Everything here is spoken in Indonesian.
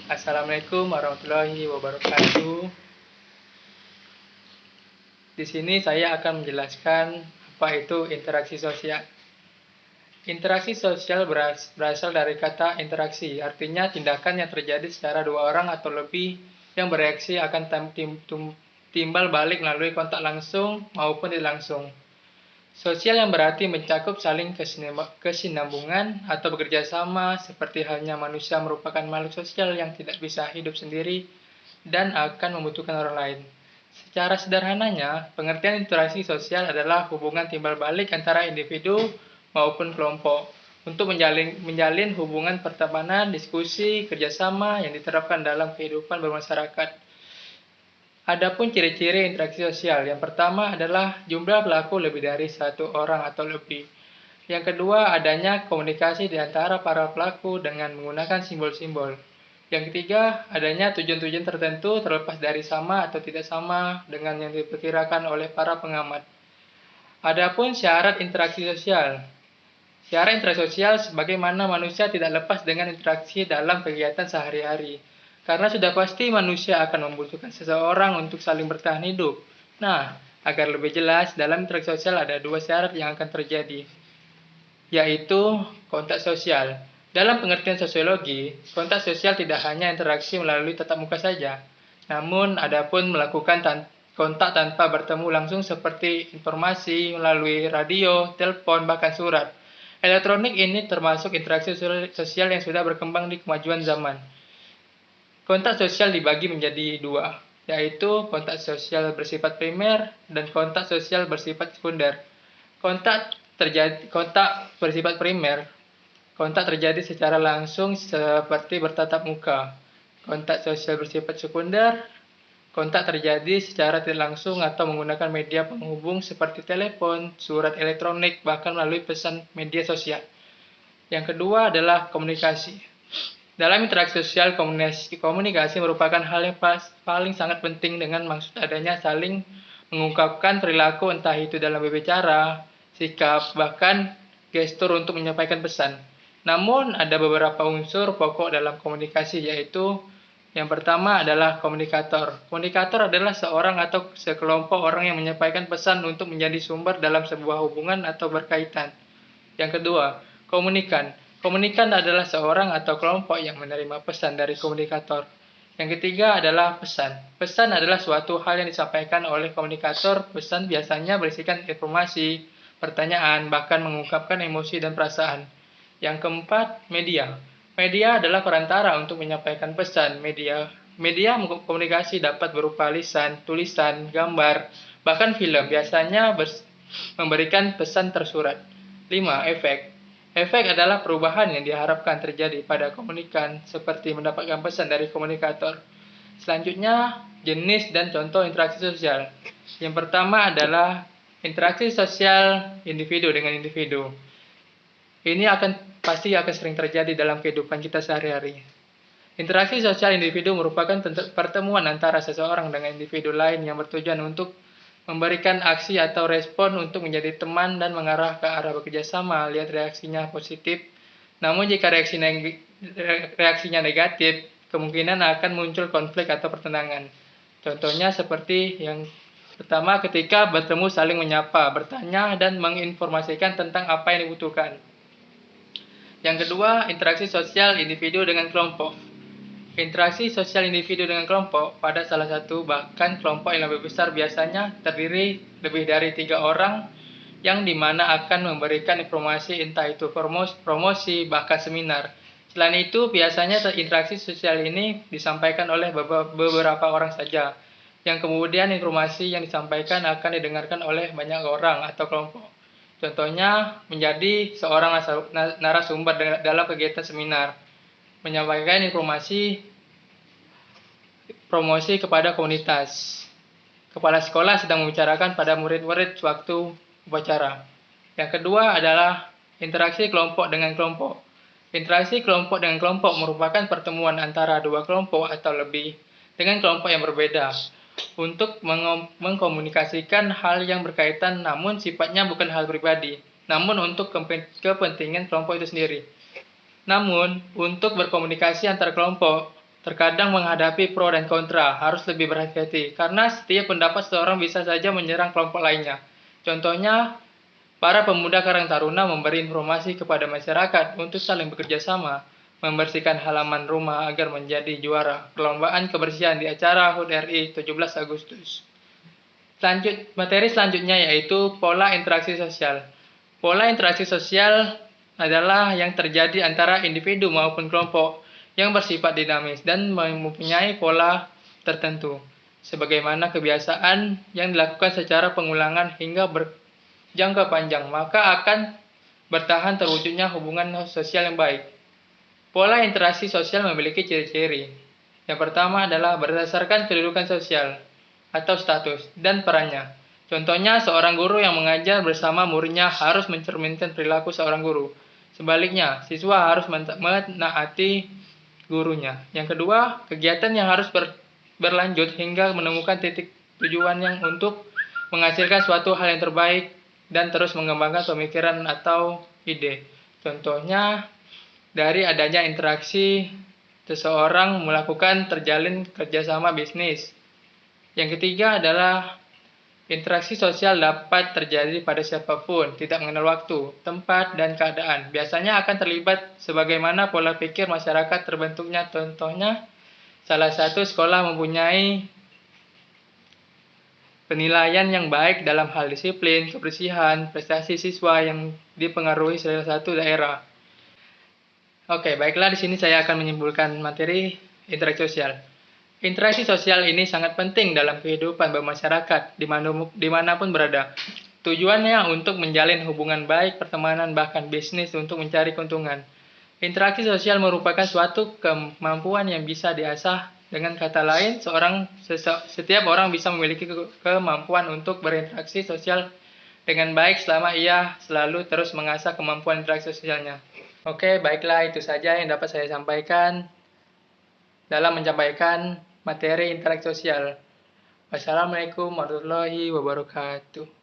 Assalamualaikum warahmatullahi wabarakatuh. Di sini saya akan menjelaskan apa itu interaksi sosial. Interaksi sosial berasal dari kata interaksi, artinya tindakan yang terjadi secara dua orang atau lebih yang bereaksi akan timbal balik melalui kontak langsung maupun tidak langsung. Sosial yang berarti mencakup saling kesinambungan atau bekerja sama, seperti halnya manusia merupakan makhluk sosial yang tidak bisa hidup sendiri dan akan membutuhkan orang lain. Secara sederhananya, pengertian interaksi sosial adalah hubungan timbal balik antara individu maupun kelompok untuk menjalin hubungan pertemanan, diskusi, kerjasama yang diterapkan dalam kehidupan bermasyarakat. Adapun ciri-ciri interaksi sosial, yang pertama adalah jumlah pelaku lebih dari satu orang atau lebih. Yang kedua, adanya komunikasi di antara para pelaku dengan menggunakan simbol-simbol. Yang ketiga, adanya tujuan-tujuan tertentu terlepas dari sama atau tidak sama dengan yang diperkirakan oleh para pengamat. Adapun syarat interaksi sosial. Syarat interaksi sosial sebagaimana manusia tidak lepas dengan interaksi dalam kegiatan sehari-hari. Karena sudah pasti manusia akan membutuhkan seseorang untuk saling bertahan hidup. Nah, agar lebih jelas, dalam interaksi sosial ada dua syarat yang akan terjadi, yaitu kontak sosial. Dalam pengertian sosiologi, kontak sosial tidak hanya interaksi melalui tatap muka saja, namun adapun melakukan kontak tanpa bertemu langsung seperti informasi melalui radio, telepon, bahkan surat. Elektronik ini termasuk interaksi sosial yang sudah berkembang di kemajuan zaman. Kontak sosial dibagi menjadi dua, yaitu kontak sosial bersifat primer dan kontak sosial bersifat sekunder. Kontak bersifat primer, kontak terjadi secara langsung seperti bertatap muka. Kontak sosial bersifat sekunder, kontak terjadi secara tidak langsung atau menggunakan media penghubung seperti telepon, surat elektronik, bahkan melalui pesan media sosial. Yang kedua adalah komunikasi. Dalam interaksi sosial, komunikasi merupakan hal yang paling sangat penting dengan maksud adanya saling mengungkapkan perilaku, entah itu dalam berbicara, sikap, bahkan gestur untuk menyampaikan pesan. Namun, ada beberapa unsur pokok dalam komunikasi, yaitu yang pertama adalah komunikator. Komunikator adalah seorang atau sekelompok orang yang menyampaikan pesan untuk menjadi sumber dalam sebuah hubungan atau berkaitan. Yang kedua, komunikan. Komunikan adalah seorang atau kelompok yang menerima pesan dari komunikator. Yang ketiga adalah pesan. Pesan adalah suatu hal yang disampaikan oleh komunikator. Pesan biasanya berisikan informasi, pertanyaan, bahkan mengungkapkan emosi dan perasaan. Yang keempat, media. Media adalah perantara untuk menyampaikan pesan. Media komunikasi dapat berupa lisan, tulisan, gambar, bahkan film. Biasanya memberikan pesan tersurat. 5. Efek. Efek adalah perubahan yang diharapkan terjadi pada komunikan, seperti mendapatkan pesan dari komunikator. Selanjutnya, jenis dan contoh interaksi sosial. Yang pertama adalah interaksi sosial individu dengan individu. Ini pasti akan sering terjadi dalam kehidupan kita sehari-hari. Interaksi sosial individu merupakan pertemuan antara seseorang dengan individu lain yang bertujuan untuk memberikan aksi atau respon untuk menjadi teman dan mengarah ke arah bekerjasama. Lihat reaksinya positif. Namun jika reaksinya negatif, kemungkinan akan muncul konflik atau pertentangan. Contohnya seperti yang pertama, ketika bertemu saling menyapa, bertanya, dan menginformasikan tentang apa yang dibutuhkan. Yang kedua, interaksi sosial individu dengan kelompok. Interaksi sosial individu dengan kelompok pada salah satu bahkan kelompok yang lebih besar biasanya terdiri lebih dari 3 orang yang dimana akan memberikan informasi, entah itu promosi, bahkan seminar. Selain itu, biasanya interaksi sosial ini disampaikan oleh beberapa orang saja, yang kemudian informasi yang disampaikan akan didengarkan oleh banyak orang atau kelompok. Contohnya menjadi seorang narasumber dalam kegiatan seminar, menyampaikan informasi promosi kepada komunitas. Kepala sekolah sedang membicarakan pada murid-murid waktu upacara. Yang kedua adalah interaksi kelompok dengan kelompok. Interaksi kelompok dengan kelompok merupakan pertemuan antara dua kelompok atau lebih dengan kelompok yang berbeda untuk mengkomunikasikan hal yang berkaitan, namun sifatnya bukan hal pribadi, namun untuk kepentingan kelompok itu sendiri. Namun, untuk berkomunikasi antar kelompok, terkadang menghadapi pro dan kontra, harus lebih berhati-hati, karena setiap pendapat seseorang bisa saja menyerang kelompok lainnya. Contohnya, para pemuda Karang Taruna memberi informasi kepada masyarakat untuk saling bekerja sama, membersihkan halaman rumah agar menjadi juara perlombaan kebersihan di acara HUT RI 17 Agustus. Materi selanjutnya yaitu pola interaksi sosial. Pola interaksi sosial adalah yang terjadi antara individu maupun kelompok yang bersifat dinamis dan mempunyai pola tertentu, sebagaimana kebiasaan yang dilakukan secara pengulangan hingga berjangka panjang, maka akan bertahan terwujudnya hubungan sosial yang baik. Pola interaksi sosial memiliki ciri-ciri. Yang pertama adalah berdasarkan kedudukan sosial atau status dan perannya. Contohnya, seorang guru yang mengajar bersama muridnya harus mencerminkan perilaku seorang guru. Sebaliknya, siswa harus menaati gurunya. Yang kedua, kegiatan yang harus berlanjut hingga menemukan titik tujuan yang untuk menghasilkan suatu hal yang terbaik dan terus mengembangkan pemikiran atau ide. Contohnya, dari adanya interaksi seseorang melakukan terjalin kerjasama bisnis. Yang ketiga adalah interaksi sosial dapat terjadi pada siapapun, tidak mengenal waktu, tempat, dan keadaan. Biasanya akan terlibat sebagaimana pola pikir masyarakat terbentuknya. Contohnya, salah satu sekolah mempunyai penilaian yang baik dalam hal disiplin, kebersihan, prestasi siswa yang dipengaruhi salah satu daerah. Oke, baiklah, di sini saya akan menyimpulkan materi interaksi sosial. Interaksi sosial ini sangat penting dalam kehidupan bermasyarakat dimanapun berada. Tujuannya untuk menjalin hubungan baik, pertemanan, bahkan bisnis untuk mencari keuntungan. Interaksi sosial merupakan suatu kemampuan yang bisa diasah. Dengan kata lain, setiap orang bisa memiliki kemampuan untuk berinteraksi sosial dengan baik selama ia selalu terus mengasah kemampuan interaksi sosialnya. Oke, baiklah, itu saja yang dapat saya sampaikan dalam menyampaikan materi interaksi sosial. Wassalamualaikum warahmatullahi wabarakatuh.